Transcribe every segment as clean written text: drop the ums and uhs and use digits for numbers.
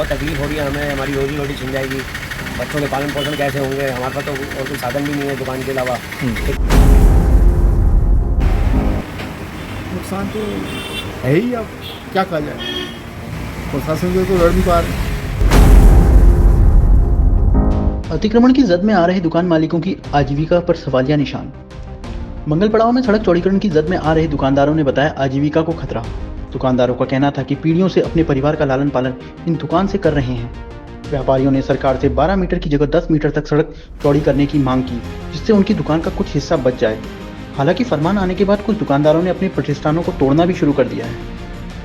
बहुत तकलीफ़ हो रही है हमें, हमारी रोजी रोटी छिन जाएगी, बच्चों के पालन पोषण कैसे होंगे, हमारे पास तो और कोई साधन भी नहीं है दुकान के अलावा। नुकसान तो है ही, अब क्या कहा जाए, प्रशासन से तो लड़ नहीं पा रहे। अतिक्रमण की जद में आ रहे दुकान मालिकों की आजीविका पर सवालिया निशान। मंगल पड़ाव में सड़क चौड़ीकरण की जद में आ रहे दुकानदारों ने बताया आजीविका को खतरा। दुकानदारों का कहना था कि पीढ़ियों से अपने परिवार का लालन पालन इन दुकान से कर रहे हैं। व्यापारियों ने सरकार से 12 मीटर की जगह 10 मीटर तक सड़क चौड़ी करने की मांग की, जिससे उनकी दुकान का कुछ हिस्सा बच जाए। हालांकि फरमान आने के बाद कुछ दुकानदारों ने अपने प्रतिष्ठानों को तोड़ना भी शुरू कर दिया है।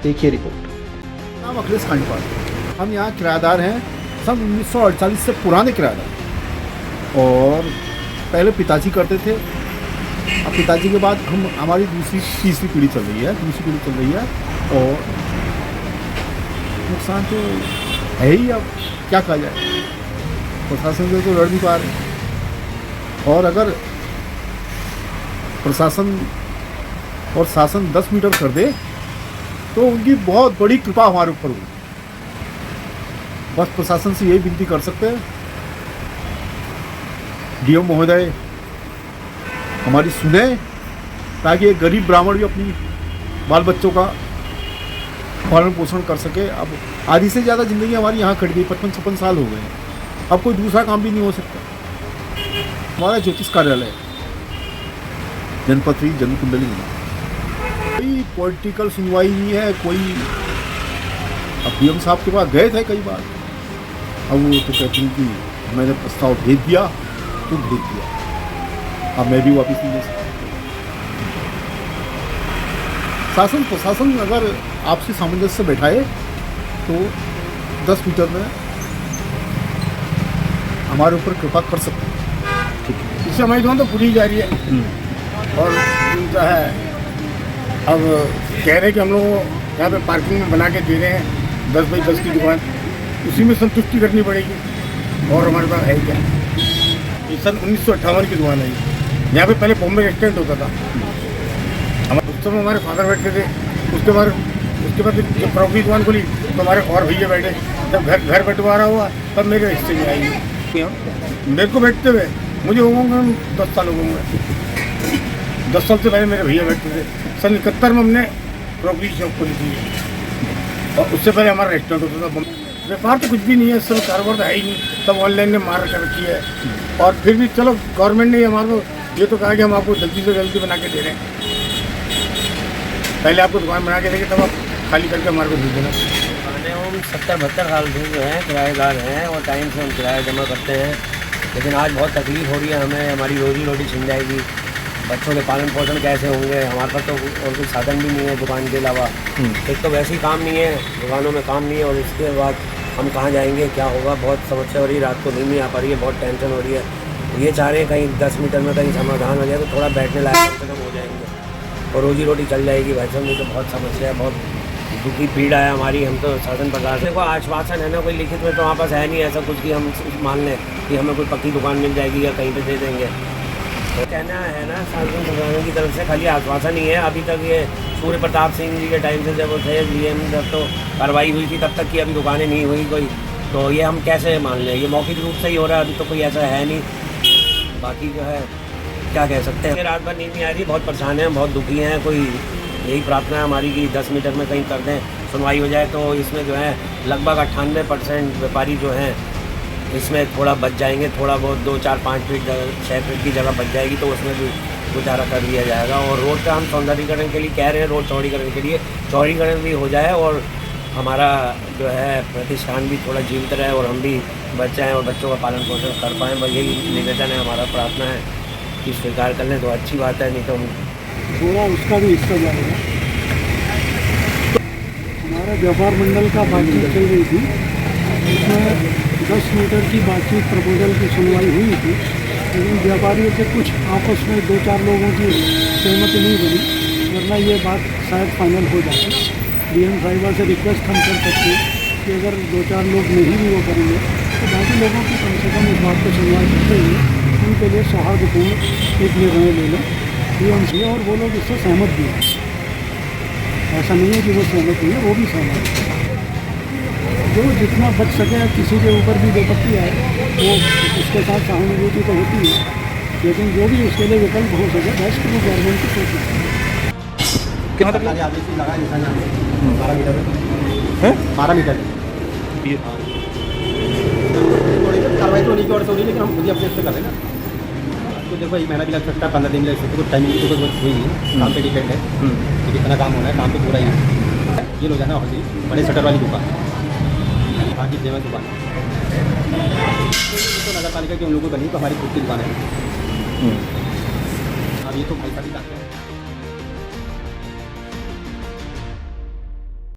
देखिए रिपोर्ट। नाम अखिलेश खांडपाल, हम यहाँ किराएदार हैं, सब 1948 से पुराने किराएदार। और पहले पिताजी करते थे, अब पिताजी के बाद हमारी तीसरी पीढ़ी चल रही है। और नुकसान तो है ही, अब क्या कहा जाए, प्रशासन से तो लड़ नहीं पा रहे। और अगर प्रशासन और शासन 10 मीटर कर दे तो उनकी बहुत बड़ी कृपा हमारे ऊपर होगी। बस प्रशासन से यही विनती कर सकते हैं, डीएम महोदय हमारी सुने, ताकि एक गरीब ब्राह्मण भी अपनी बाल बच्चों का पालन पोषण कर सके। अब आधी से ज़्यादा ज़िंदगी हमारी यहाँ कट गई, 55-56 साल हो गए हैं, अब कोई दूसरा काम भी नहीं हो सकता। हमारा ज्योतिष कार्यालय जनपत्री जनकुंडली, कोई पॉलिटिकल सुनवाई नहीं है, कोई। अब डीएम साहब के पास गए थे कई बार, अब वो तो कहती हैं कि मैंने प्रस्ताव भेज दिया तो भेज दिया, अब मैं भी वापस नहीं ले सकता। शासन प्रशासन अगर आपसे सामंजस्य बैठाए तो 10 मीटर में हमारे ऊपर कृपा कर सकते हैं। इससे हमारी दुकान तो पूरी जा रही है। और जो है अब कह रहे हैं कि हम लोग यहाँ पे पार्किंग में बना के दे रहे हैं 10 बाई 10 की दुकान, उसी में संतुष्टि करनी पड़ेगी। और हमारे पास है क्या, ये सन 1958 की दुकान है। यहाँ पे पहले बॉम्बे रेस्टोरेंट होता था, उस समय हमारे फादर बैठते थे। उसके बाद जब प्रॉपर्टी दुकान खोली तो हमारे और भैया बैठे। जब घर बंटवारा हुआ तब मेरे हिस्से में आई। मेरे को बैठते हुए मुझे हो गए 10 साल हो गए। 10 साल से पहले मेरे भैया बैठते थे। सन 71 में हमने प्रॉपर्टी शॉप खोली थी, और उससे पहले हमारा रेस्टोरेंट होता था। व्यापार तो कुछ भी नहीं है, सब कारोबार तो है ही नहीं, सब ऑनलाइन ने मार कर रखी है। और फिर भी चलो गवर्नमेंट ने हमारे को ये तो कहा कि हम आपको जल्दी से जल्दी बना के दे रहे हैं। पहले आपको दुकान बना के देंगे तब आप खाली करके हमारे को दे देना। हम 70-72 साल से जो है किराएदार हैं और टाइम से हम किराया जमा करते हैं, लेकिन आज बहुत तकलीफ़ हो रही है हमें, हमारी रोजी रोटी छिन जाएगी, बच्चों के पालन पोषण कैसे होंगे, हमारे पास तो और कोई साधन भी नहीं है दुकान के अलावा। एक तो वैसे ही काम नहीं है, दुकानों में काम नहीं है, और इसके बाद हम कहाँ जाएंगे, क्या होगा, बहुत समस्या हो रही है। रात को नींद नहीं आ पा रही है, बहुत टेंशन हो रही है। ये चाह रहे हैं कहीं 10 मीटर में कहीं समाधान हो जाए तो थोड़ा बैठने लायक खत्म हो जाएंगे और रोजी रोटी चल जाएगी। भाई साहब नहीं तो बहुत समस्या है, बहुत दुखी पीड़ा है हमारी। हम तो शासन प्रकार से कोई आश्वासन है ना, कोई लिखित में तो हमारे पास है नहीं ऐसा कुछ कि हम मान लें कि हमें कोई पक्की दुकान मिल जाएगी या कहीं पे दे देंगे। तो कहना है ना शासन प्रशासन की तरफ से खाली आश्वासन ही है। अभी तक ये सूर्य प्रताप सिंह जी के टाइम से जब वो थे डीएम, जब तो कार्रवाई हुई थी तब तक की अभी दुकानें नहीं हुई कोई, तो ये हम कैसे मान लें, ये मौखिक रूप से ही हो रहा है, अभी तो कोई ऐसा है नहीं। बाकी जो है क्या कह सकते हैं, रात भर नींद नहीं आ रही, बहुत परेशान हैं, बहुत दुखी हैं। कोई यही प्रार्थना है हमारी कि 10 मीटर में कहीं कर दें, सुनवाई हो जाए। तो इसमें जो है लगभग 98% व्यापारी जो हैं इसमें थोड़ा बच जाएंगे, थोड़ा बहुत 2, 4, 5 फीट 6 फीट की जगह बच जाएगी, तो उसमें भी गुजारा कर लिया जाएगा। और रोड का हम सौंदर्यीकरण के लिए कह रहे हैं, रोड चौड़ीकरण के लिए चौड़ीकरण भी हो जाए और हमारा जो है प्रतिष्ठान भी थोड़ा जीवित रहे और हम भी बच जाएँ और बच्चों का पालन पोषण कर पाएँ। बस यही निवेदन है, हमारा प्रार्थना है कि स्वीकार कर लें तो अच्छी बात है, नहीं तो हम थोड़ा उसका भी हिस्सा जाएगा। हमारा व्यापार मंडल का बातचीत चल रही थी, उसमें 10 मीटर की बातचीत प्रपोजल की सुनवाई हुई थी, लेकिन व्यापारियों के कुछ आपस में 2-4 लोगों की सहमति नहीं बनी, वरना ये बात शायद फाइनल हो जाती। डीएम साहिबा से रिक्वेस्ट हम कर सकते हैं कि अगर 2-4 लोग नहीं भी वो करेंगे तो बाकी लोगों की कम से कम इस बात पर सुनवाई करते हुए उनके लिए सौहार्दपूर्ण एक निर्णय ले लें। डीएम से और वो लोग इससे सहमत भी हैं, ऐसा नहीं है कि वो सहमत नहीं है, वो भी सहमत है। जो जितना बच सके, किसी के ऊपर भी विपत्ति आए वो उसके साथ सहानुभूति तो होती है, लेकिन जो भी उसके लिए विकल्प हो सके बेस्ट वो गवर्नमेंट की कोशिश है। कितना तक 12 मीटर कार्रवाई तो उन्हीं की ओर से हो रही है, लेकिन हम खुद ही अपने से कर रहे हैं ना। तो देखो 1 महीना भी लग सकता है, 15 दिन भी लग सकते हैं, कुछ टाइमिंग की तो कोई हुई नहीं, काम पे डिपेंड है कि कितना काम होना है, काम पे पूरा ही है। ये लो जाना और बड़े शटर वाली दुकान, बाकी जेवर दुकान तो नगर पालिका के उन लोगों को नहीं, तो हमारी खुद की दुकान है। अब ये तो भाई साहब ही जानते हैं।